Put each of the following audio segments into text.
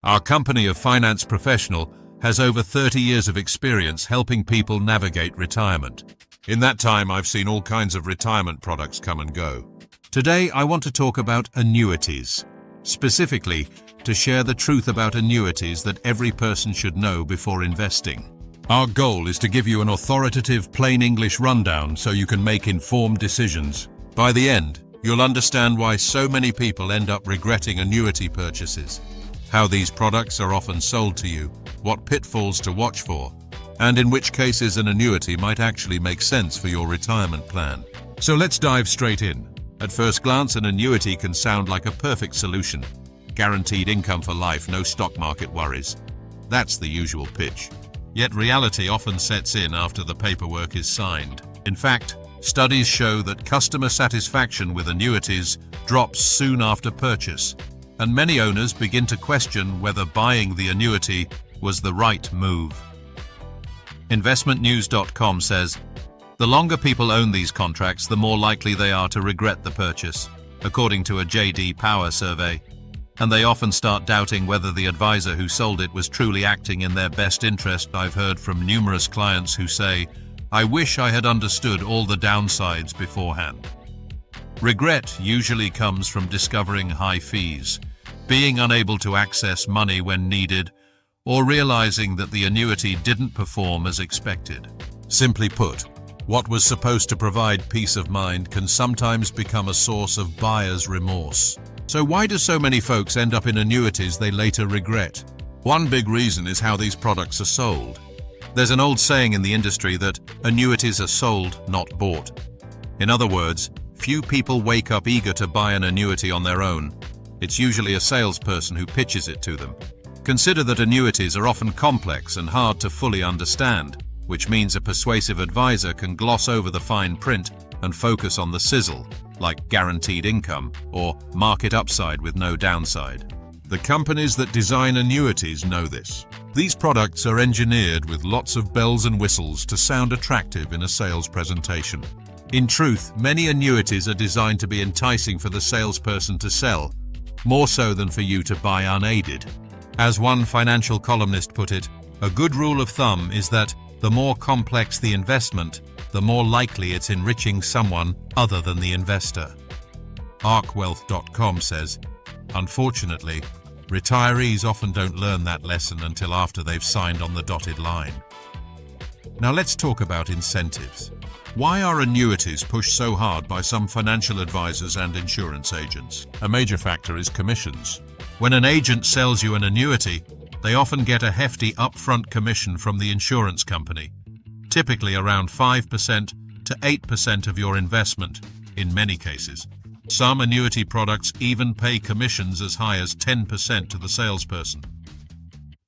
Our company of finance professional has over 30 years of experience helping people navigate retirement. In that time, I've seen all kinds of retirement products come and go. Today, I want to talk about annuities, specifically to share the truth about annuities that every person should know before investing. Our goal is to give you an authoritative, plain English rundown so you can make informed decisions. By the end, you'll understand why so many people end up regretting annuity purchases, how these products are often sold to you, what pitfalls to watch for, and in which cases an annuity might actually make sense for your retirement plan. So let's dive straight in. At first glance, an annuity can sound like a perfect solution. Guaranteed income for life, no stock market worries. That's the usual pitch. Yet reality often sets in after the paperwork is signed. In fact, studies show that customer satisfaction with annuities drops soon after purchase, and many owners begin to question whether buying the annuity was the right move. InvestmentNews.com says, the longer people own these contracts, the more likely they are to regret the purchase, according to a J.D. Power survey, and they often start doubting whether the advisor who sold it was truly acting in their best interest. I've heard from numerous clients who say, I wish I had understood all the downsides beforehand. Regret usually comes from discovering high fees, being unable to access money when needed, or realizing that the annuity didn't perform as expected. Simply put, what was supposed to provide peace of mind can sometimes become a source of buyer's remorse. So why do so many folks end up in annuities they later regret? One big reason is how these products are sold. There's an old saying in the industry that annuities are sold, not bought. In other words, few people wake up eager to buy an annuity on their own. It's usually a salesperson who pitches it to them. Consider that annuities are often complex and hard to fully understand, which means a persuasive advisor can gloss over the fine print and focus on the sizzle, like guaranteed income or market upside with no downside. The companies that design annuities know this. These products are engineered with lots of bells and whistles to sound attractive in a sales presentation. In truth, many annuities are designed to be enticing for the salesperson to sell, more so than for you to buy unaided. As one financial columnist put it, a good rule of thumb is that the more complex the investment, the more likely it's enriching someone other than the investor. ARCwealth.com says, unfortunately, retirees often don't learn that lesson until after they've signed on the dotted line. Now let's talk about incentives. Why are annuities pushed so hard by some financial advisors and insurance agents? A major factor is commissions. When an agent sells you an annuity, they often get a hefty upfront commission from the insurance company, typically around 5% to 8% of your investment in many cases. Some annuity products even pay commissions as high as 10% to the salesperson.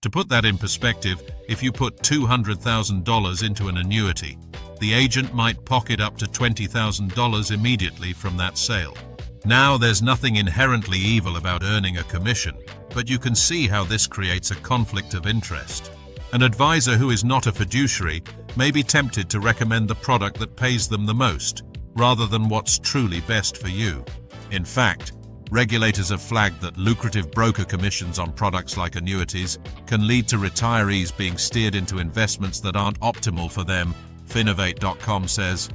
To put that in perspective, if you put $200,000 into an annuity, the agent might pocket up to $20,000 immediately from that sale. Now, there's nothing inherently evil about earning a commission, but you can see how this creates a conflict of interest. An advisor who is not a fiduciary may be tempted to recommend the product that pays them the most, rather than what's truly best for you. In fact, regulators have flagged that lucrative broker commissions on products like annuities can lead to retirees being steered into investments that aren't optimal for them. Finovate.com says,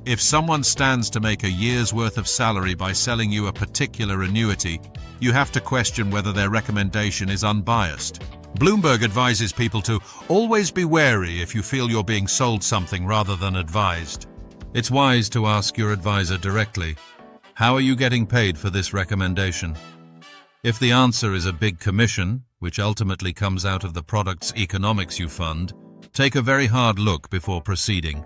if someone stands to make a year's worth of salary by selling you a particular annuity, you have to question whether their recommendation is unbiased. Bloomberg advises people to always be wary if you feel you're being sold something rather than advised. It's wise to ask your advisor directly, how are you getting paid for this recommendation? If the answer is a big commission, which ultimately comes out of the product's economics you fund, take a very hard look before proceeding.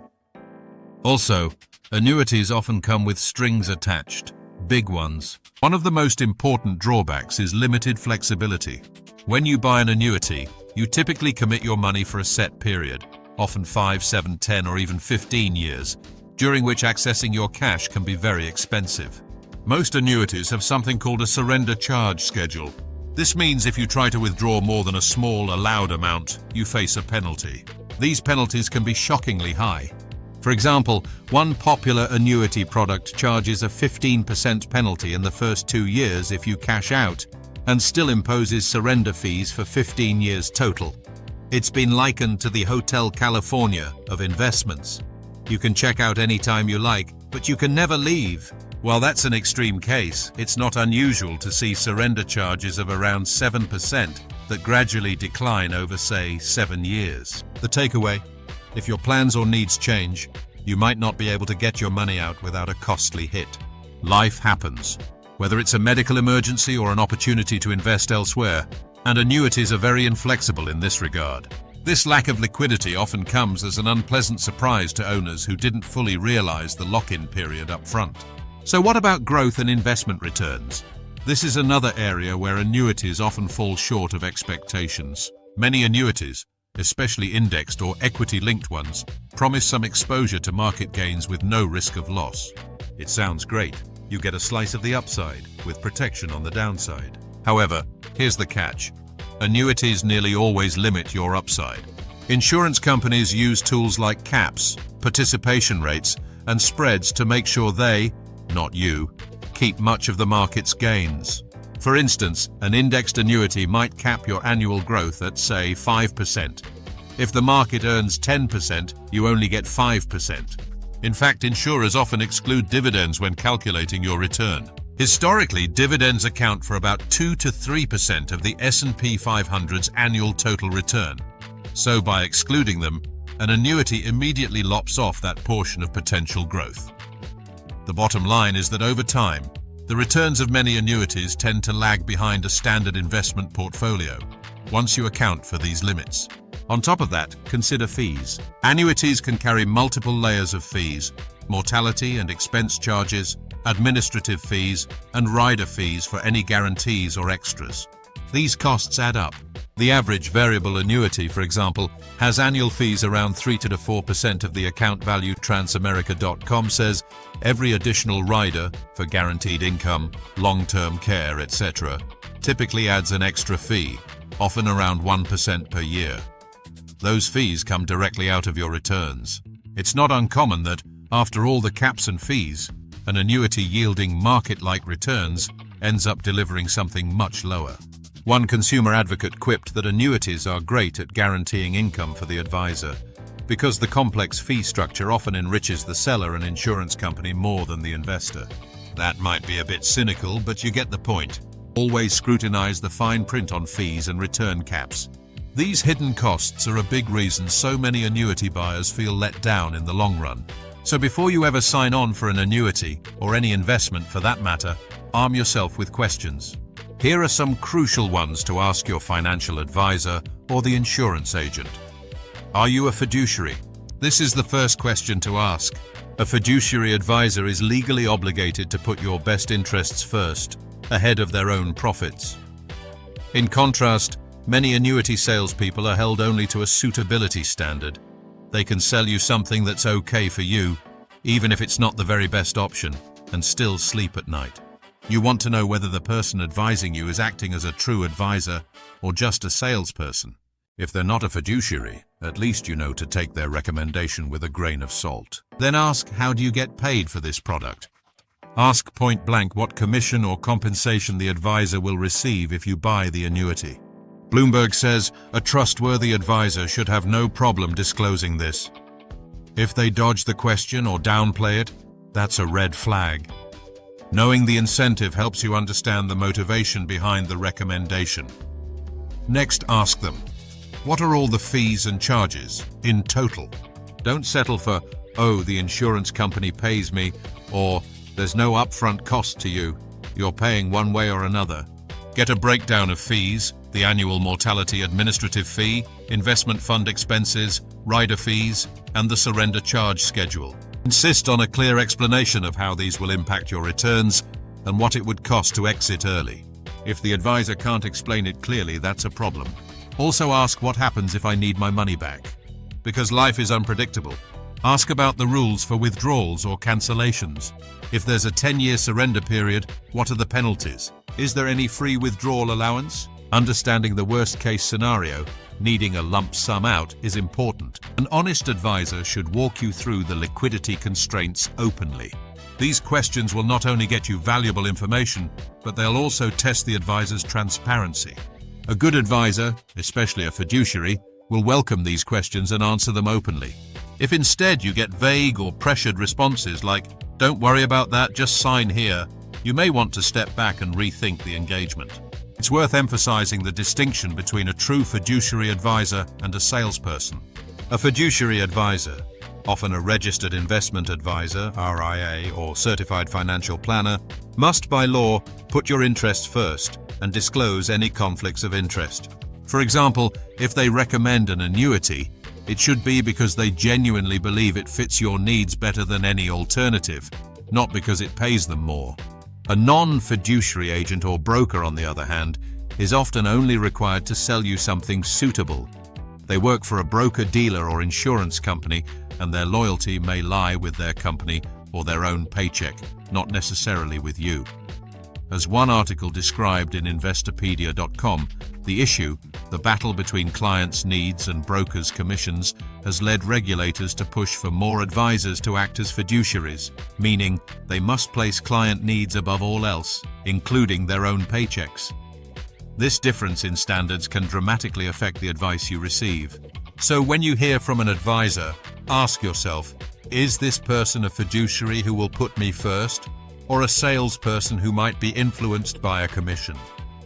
Also, annuities often come with strings attached, big ones. One of the most important drawbacks is limited flexibility. When you buy an annuity, you typically commit your money for a set period, often 5, 7, 10, or even 15 years, during which accessing your cash can be very expensive. Most annuities have something called a surrender charge schedule. This means if you try to withdraw more than a small allowed amount, you face a penalty. These penalties can be shockingly high. For example, one popular annuity product charges a 15% penalty in the first 2 years if you cash out, and still imposes surrender fees for 15 years total. It's been likened to the Hotel California of investments. You can check out anytime you like, but you can never leave. While that's an extreme case, it's not unusual to see surrender charges of around 7% that gradually decline over, say, 7 years. The takeaway: if your plans or needs change, you might not be able to get your money out without a costly hit. Life happens, whether it's a medical emergency or an opportunity to invest elsewhere, and annuities are very inflexible in this regard. This lack of liquidity often comes as an unpleasant surprise to owners who didn't fully realize the lock-in period up front. So what about growth and investment returns? This is another area where annuities often fall short of expectations. Many annuities, especially indexed or equity-linked ones, promise some exposure to market gains with no risk of loss. It sounds great. You get a slice of the upside, with protection on the downside. However, here's the catch. Annuities nearly always limit your upside. Insurance companies use tools like caps, participation rates, and spreads to make sure they, not you, keep much of the market's gains. For instance, an indexed annuity might cap your annual growth at, say, 5%. If the market earns 10%, you only get 5%. In fact, insurers often exclude dividends when calculating your return. Historically, dividends account for about 2 to 3% of the S&P 500's annual total return. So by excluding them, an annuity immediately lops off that portion of potential growth. The bottom line is that over time, the returns of many annuities tend to lag behind a standard investment portfolio, once you account for these limits. On top of that, consider fees. Annuities can carry multiple layers of fees: mortality and expense charges, administrative fees, and rider fees for any guarantees or extras. These costs add up. The average variable annuity, for example, has annual fees around 3 to 4% of the account value. Transamerica.com says every additional rider for guaranteed income, long-term care, etc., typically adds an extra fee, often around 1% per year. Those fees come directly out of your returns. It's not uncommon that, after all the caps and fees, an annuity yielding market-like returns ends up delivering something much lower. One consumer advocate quipped that annuities are great at guaranteeing income for the advisor, because the complex fee structure often enriches the seller and insurance company more than the investor. That might be a bit cynical, but you get the point. Always scrutinize the fine print on fees and return caps. These hidden costs are a big reason so many annuity buyers feel let down in the long run. So before you ever sign on for an annuity, or any investment for that matter, arm yourself with questions. Here are some crucial ones to ask your financial advisor or the insurance agent. Are you a fiduciary? This is the first question to ask. A fiduciary advisor is legally obligated to put your best interests first, ahead of their own profits. In contrast, many annuity salespeople are held only to a suitability standard. They can sell you something that's okay for you, even if it's not the very best option, and still sleep at night. You want to know whether the person advising you is acting as a true advisor or just a salesperson. If they're not a fiduciary, at least you know to take their recommendation with a grain of salt. Then ask, how do you get paid for this product? Ask point blank what commission or compensation the advisor will receive if you buy the annuity. Bloomberg says a trustworthy advisor should have no problem disclosing this. If they dodge the question or downplay it, that's a red flag. Knowing the incentive helps you understand the motivation behind the recommendation. Next, ask them, what are all the fees and charges in total? Don't settle for, oh, the insurance company pays me, or there's no upfront cost to you. You're paying one way or another. Get a breakdown of fees, the annual mortality administrative fee, investment fund expenses, rider fees, and the surrender charge schedule. Insist on a clear explanation of how these will impact your returns and what it would cost to exit early. If the advisor can't explain it clearly, that's a problem. Also ask what happens if I need my money back. Because life is unpredictable. Ask about the rules for withdrawals or cancellations. If there's a 10-year surrender period, what are the penalties? Is there any free withdrawal allowance? Understanding the worst-case scenario, needing a lump sum out, is important. An honest advisor should walk you through the liquidity constraints openly. These questions will not only get you valuable information, but they'll also test the advisor's transparency. A good advisor, especially a fiduciary, will welcome these questions and answer them openly. If instead you get vague or pressured responses like, "Don't worry about that, just sign here," you may want to step back and rethink the engagement. It's worth emphasizing the distinction between a true fiduciary advisor and a salesperson. A fiduciary advisor, often a registered investment advisor, RIA, or certified financial planner, must by law put your interests first and disclose any conflicts of interest. For example, if they recommend an annuity, it should be because they genuinely believe it fits your needs better than any alternative, not because it pays them more. A non-fiduciary agent or broker, on the other hand, is often only required to sell you something suitable. They work for a broker-dealer or insurance company, and their loyalty may lie with their company or their own paycheck, not necessarily with you. As one article described in Investopedia.com, the issue, the battle between clients' needs and brokers' commissions, has led regulators to push for more advisors to act as fiduciaries, meaning they must place client needs above all else, including their own paychecks. This difference in standards can dramatically affect the advice you receive. So when you hear from an advisor, ask yourself, is this person a fiduciary who will put me first, or a salesperson who might be influenced by a commission?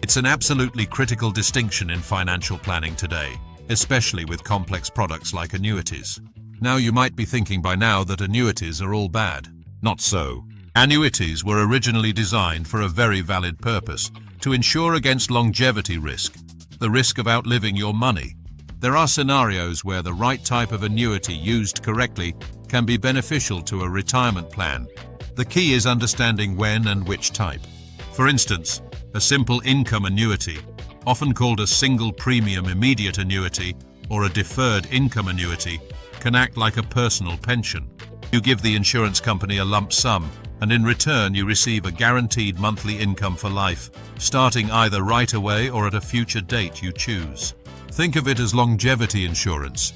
It's an absolutely critical distinction in financial planning today, especially with complex products like annuities. Now you might be thinking by now that annuities are all bad. Not so. Annuities were originally designed for a very valid purpose, to insure against longevity risk, the risk of outliving your money. There are scenarios where the right type of annuity used correctly can be beneficial to a retirement plan. The key is understanding when and which type. For instance, a simple income annuity, often called a single premium immediate annuity or a deferred income annuity, can act like a personal pension. You give the insurance company a lump sum, and in return you receive a guaranteed monthly income for life, starting either right away or at a future date you choose. Think of it as longevity insurance.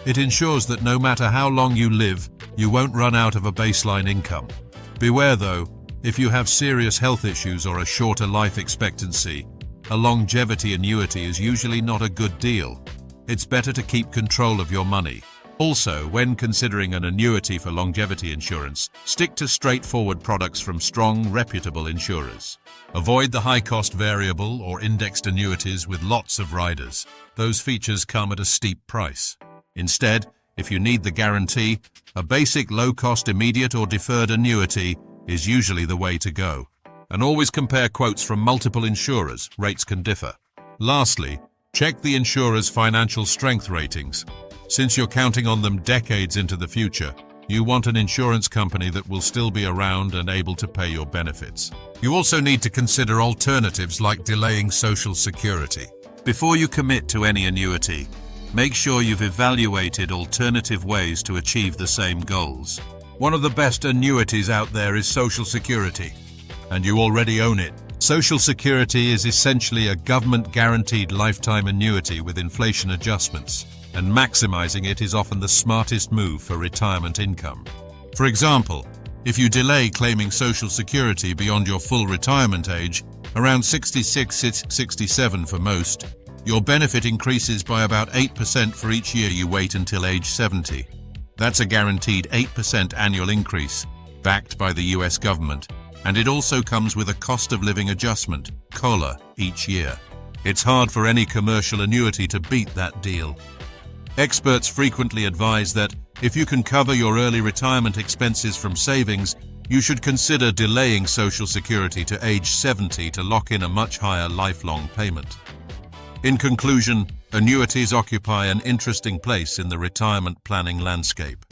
It ensures that no matter how long you live, you won't run out of a baseline income. Beware though, if you have serious health issues or a shorter life expectancy, a longevity annuity is usually not a good deal. It's better to keep control of your money. Also, when considering an annuity for longevity insurance, stick to straightforward products from strong, reputable insurers. Avoid the high-cost variable or indexed annuities with lots of riders. Those features come at a steep price. Instead, if you need the guarantee, a basic low-cost immediate or deferred annuity is usually the way to go. And always compare quotes from multiple insurers. Rates can differ. Lastly, check the insurer's financial strength ratings. Since you're counting on them decades into the future, you want an insurance company that will still be around and able to pay your benefits. You also need to consider alternatives like delaying Social Security. Before you commit to any annuity, make sure you've evaluated alternative ways to achieve the same goals. One of the best annuities out there is Social Security, and you already own it. Social Security is essentially a government-guaranteed lifetime annuity with inflation adjustments, and maximizing it is often the smartest move for retirement income. For example, if you delay claiming Social Security beyond your full retirement age, around 66-67 for most, your benefit increases by about 8% for each year you wait until age 70. That's a guaranteed 8% annual increase, backed by the US government, and it also comes with a cost of living adjustment, COLA, each year. It's hard for any commercial annuity to beat that deal. Experts frequently advise that if you can cover your early retirement expenses from savings, you should consider delaying Social Security to age 70 to lock in a much higher lifelong payment. In conclusion, annuities occupy an interesting place in the retirement planning landscape.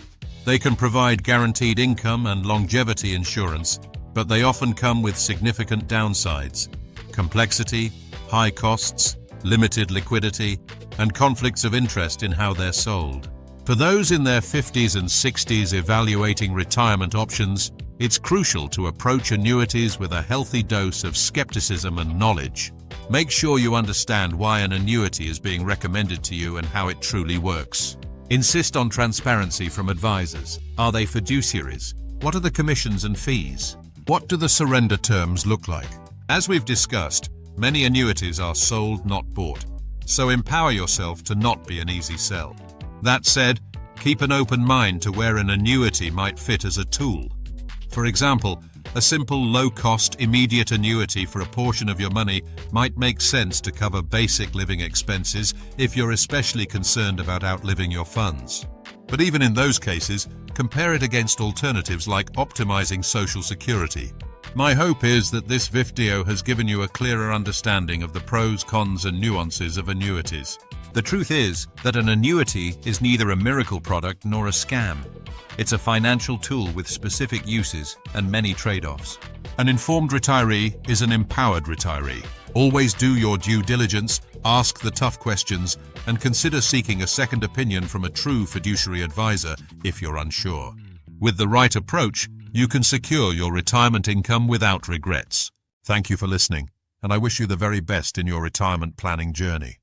They can provide guaranteed income and longevity insurance, but they often come with significant downsides: complexity, high costs, limited liquidity, and conflicts of interest in how they're sold. For those in their 50s and 60s evaluating retirement options, it's crucial to approach annuities with a healthy dose of skepticism and knowledge. Make sure you understand why an annuity is being recommended to you and how it truly works. Insist on transparency from advisors. Are they fiduciaries? What are the commissions and fees? What do the surrender terms look like? As we've discussed, many annuities are sold, not bought. So empower yourself to not be an easy sell. That said, keep an open mind to where an annuity might fit as a tool. For example, a simple low-cost, immediate annuity for a portion of your money might make sense to cover basic living expenses if you're especially concerned about outliving your funds. But even in those cases, compare it against alternatives like optimizing Social Security. My hope is that this video has given you a clearer understanding of the pros, cons, and nuances of annuities. The truth is that an annuity is neither a miracle product nor a scam. It's a financial tool with specific uses and many trade-offs. An informed retiree is an empowered retiree. Always do your due diligence, ask the tough questions, and consider seeking a second opinion from a true fiduciary advisor if you're unsure. With the right approach, you can secure your retirement income without regrets. Thank you for listening, and I wish you the very best in your retirement planning journey.